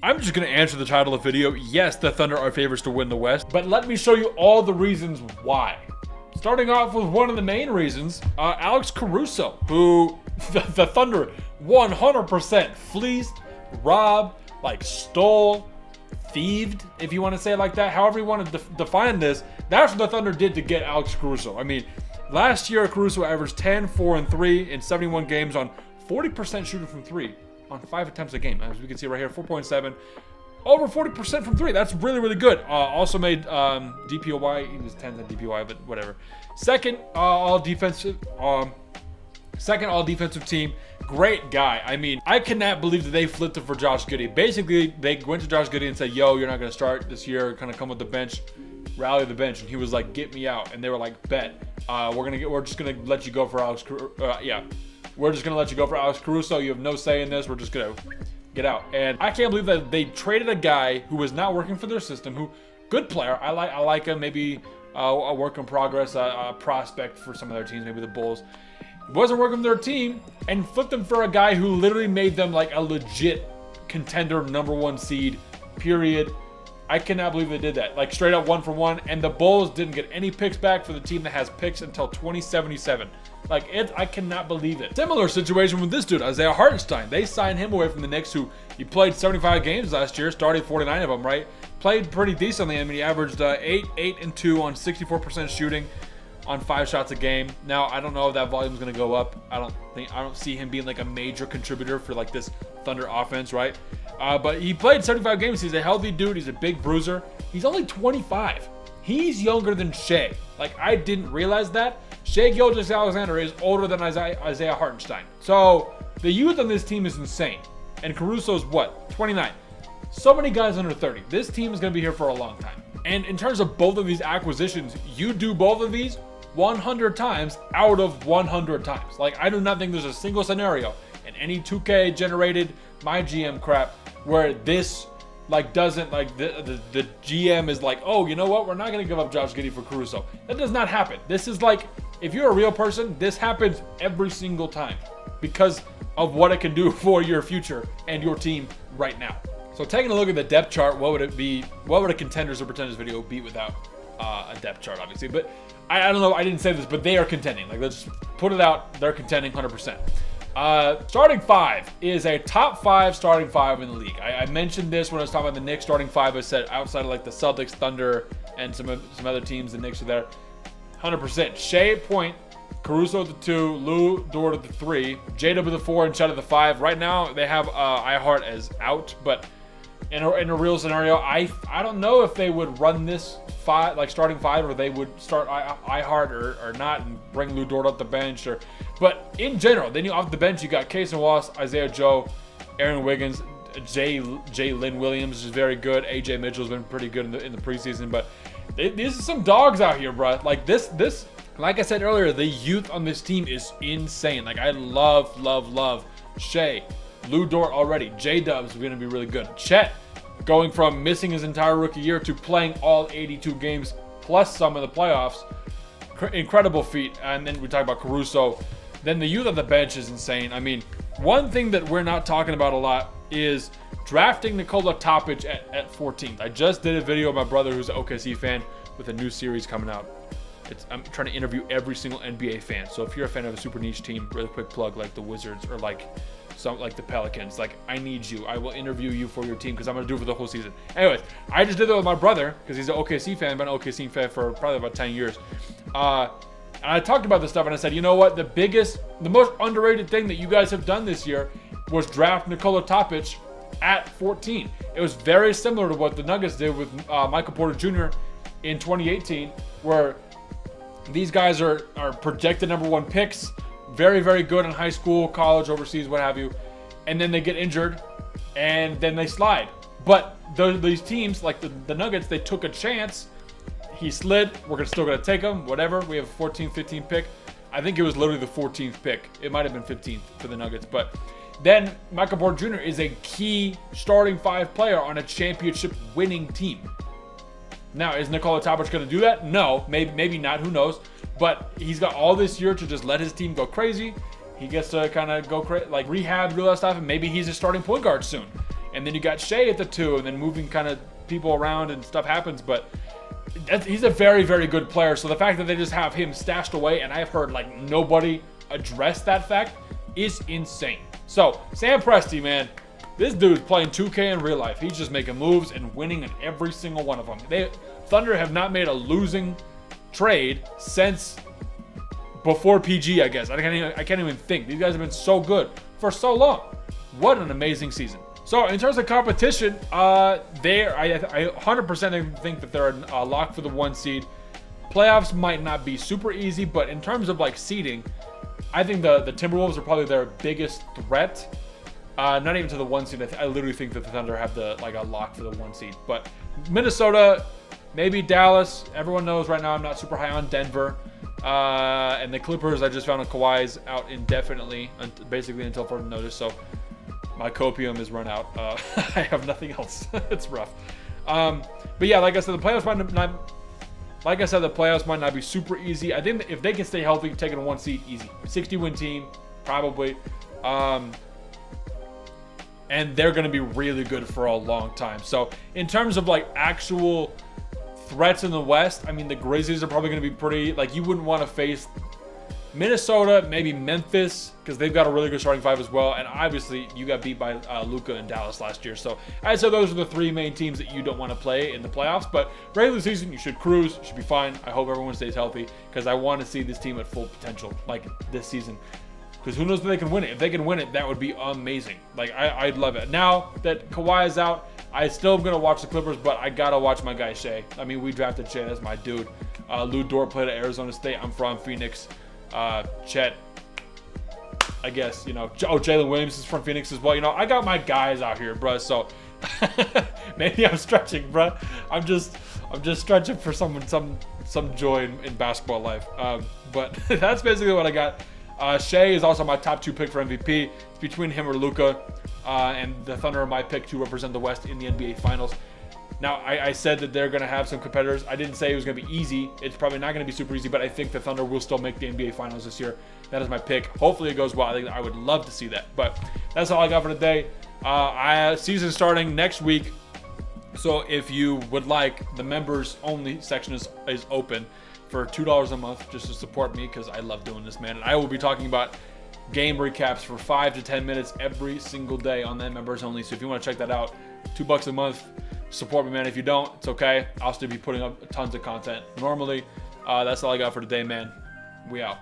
I'm just going to answer the title of the video. Yes, the Thunder are favorites to win the West, but let me show you all the reasons why. Starting off with one of the main reasons, Alex Caruso, who the Thunder 100% fleeced, robbed, stole, thieved, if you want to say it like that. However you want to define this, that's what the Thunder did to get Alex Caruso. I mean, last year Caruso averaged 10, 4, and 3 in 71 games on 40% shooting from 3 on 5 attempts a game. As we can see right here, 4.7. Over 40% from 3. That's really, really good. Also made DPOY. He was 10th at DPOY, but whatever. Second all defensive team. Great guy. I mean, I cannot believe that they flipped it for Josh Giddey. Basically, they went to Josh Giddey and said, yo, you're not going to start this year. Kind of come with the bench, rally the bench. And he was like, get me out. And they were like, bet. We're just going to let you go for Alex We're just going to let you go for Alex Caruso. You have no say in this. We're just going to get out. And I can't believe that they traded a guy who was not working for their system, who, good player. I like him. Maybe a work in progress, a prospect for some of their teams, maybe the Bulls. Wasn't working with their team, and flipped them for a guy who literally made them like a legit contender, #1 seed, period. I cannot believe they did that. Like straight up 1 for 1, and the Bulls didn't get any picks back for the team that has picks until 2077. I cannot believe it. Similar situation with this dude, Isaiah Hartenstein. They signed him away from the Knicks, who he played 75 games last year, started 49 of them, right? Played pretty decently. I mean, he averaged 8, and 2 on 64% shooting on 5 shots a game. Now, I don't know if that volume is going to go up. I don't see him being like a major contributor for like this Thunder offense, right? But he played 75 games. He's a healthy dude. He's a big bruiser. He's only 25. He's younger than Shai. I didn't realize that. Shai Gilgeous-Alexander is older than Isaiah Hartenstein. So the youth on this team is insane. And Caruso's what? 29. So many guys under 30. This team is going to be here for a long time. And in terms of both of these acquisitions, you do both of these 100 times out of 100 times. I do not think there's a single scenario in any 2K generated my GM crap where this doesn't the GM is like, oh, you know what? We're not going to give up Josh Giddey for Caruso. That does not happen. This is if you're a real person, this happens every single time because of what it can do for your future and your team right now. So taking a look at the depth chart, what would it be? What would a contenders or pretenders video be without a depth chart, obviously? But I don't know. I didn't say this, but they are contending. Let's put it out. They're contending 100%. Starting 5 is a top 5 starting 5 in the league. I mentioned this when I was talking about the Knicks starting 5. I said outside of the Celtics, Thunder, and some other teams, the Knicks are there. 100%. Shai at point, Caruso at the 2, Lou Dort at the 3, J-Dub at the 4, and Chet at the 5. Right now, they have iHeart as out, but in a real scenario, I don't know if they would run this starting 5, or they would start iHeart or not and bring Lou Dort off the bench. But in general, then off the bench, you got Casey Wallace, Isaiah Joe, Aaron Wiggins, Jalen Williams is very good. AJ Mitchell's been pretty good in the preseason, but these are some dogs out here, bro. Like I said earlier, the youth on this team is insane. I love Shai, Lou Dort already. J-Dub's going to be really good. Chet, going from missing his entire rookie year to playing all 82 games plus some of the playoffs. Incredible feat. And then we talk about Caruso. Then the youth on the bench is insane. I mean, one thing that we're not talking about a lot is drafting Nikola Topic at 14th. I just did a video with my brother who's an OKC fan with a new series coming out. I'm trying to interview every single NBA fan. So if you're a fan of a super niche team, really quick plug, like the Wizards or like the Pelicans, I need you. I will interview you for your team because I'm going to do it for the whole season. Anyways, I just did that with my brother because he's an OKC fan. I've been an OKC fan for probably about 10 years. And I talked about this stuff and I said, you know what? The most underrated thing that you guys have done this year was draft Nikola Topic at 14. It was very similar to what the Nuggets did with Michael Porter Jr. in 2018, where these guys are projected #1 picks, very, very good in high school, college, overseas, what have you, and then they get injured, and then they slide. But these teams, like the Nuggets, they took a chance. He slid. We're still going to take him, whatever. We have a 14th, 15th pick. I think it was literally the 14th pick. It might have been 15th for the Nuggets. But then Michael Porter Jr. is a key starting 5 player on a championship winning team. Now, is Nikola Topic going to do that? No, maybe not. Who knows? But he's got all this year to just let his team go crazy. He gets to kind of go crazy, rehab, do all that stuff, and maybe he's a starting point guard soon. And then you got Shea at the 2, and then moving kind of people around and stuff happens. But he's a very, very good player. So the fact that they just have him stashed away, and I've heard like nobody address that fact, is insane. So Sam Presti, man, this dude's playing 2K in real life. He's just making moves and winning in every single one of them. Thunder have not made a losing trade since before PG, I guess. I can't even think. These guys have been so good for so long. What an amazing season. So in terms of competition, I 100% think that they're a lock for the 1 seed. Playoffs might not be super easy, but in terms of like seeding, I think the Timberwolves are probably their biggest threat. Not even to the 1 seed. I literally think that the Thunder have a lock for the 1 seed. But Minnesota, maybe Dallas. Everyone knows right now I'm not super high on Denver. And the Clippers, I just found Kawhi's out indefinitely, basically until further notice. So my copium is run out. I have nothing else. It's rough. But yeah, like I said, the playoffs might not be super easy. I think that if they can stay healthy, taking a 1 seed, easy. 60-win team, probably. And they're going to be really good for a long time. So in terms of like actual threats in the West, I mean, the Grizzlies are probably going to be pretty, like, you wouldn't want to face Minnesota, maybe Memphis, because they've got a really good starting 5 as well. And obviously you got beat by Luka in Dallas last year. So I'd say those are the 3 main teams that you don't want to play in the playoffs. But regular season, you should cruise, you should be fine. I hope everyone stays healthy, because I want to see this team at full potential like this season. Because who knows if they can win it. If they can win it, that would be amazing. Like, I'd love it. Now that Kawhi is out, I still am going to watch the Clippers, but I got to watch my guy Shea. I mean, we drafted Shea. That's my dude. Lou Dort played at Arizona State. I'm from Phoenix. Chet, I guess, you know. Oh, Jalen Williams is from Phoenix as well. You know, I got my guys out here, bro. So maybe I'm stretching, bro. I'm just stretching for some joy in basketball life. But that's basically what I got. Shea is also my top 2 pick for MVP. It's between him or Luka, and the Thunder are my pick to represent the West in the NBA Finals. Now, I said that they're going to have some competitors. I didn't say it was going to be easy. It's probably not going to be super easy, but I think the Thunder will still make the NBA Finals this year. That is my pick. Hopefully it goes well. I would love to see that. But that's all I got for today. Season starting next week. So if you would like, the members only section is open for $2 a month just to support me, because I love doing this, man. And I will be talking about game recaps for 5 to 10 minutes every single day on that members only. So if you want to check that out, $2 a month. Support me, man. If you don't, it's okay. I'll still be putting up tons of content normally. That's all I got for today, man. We out.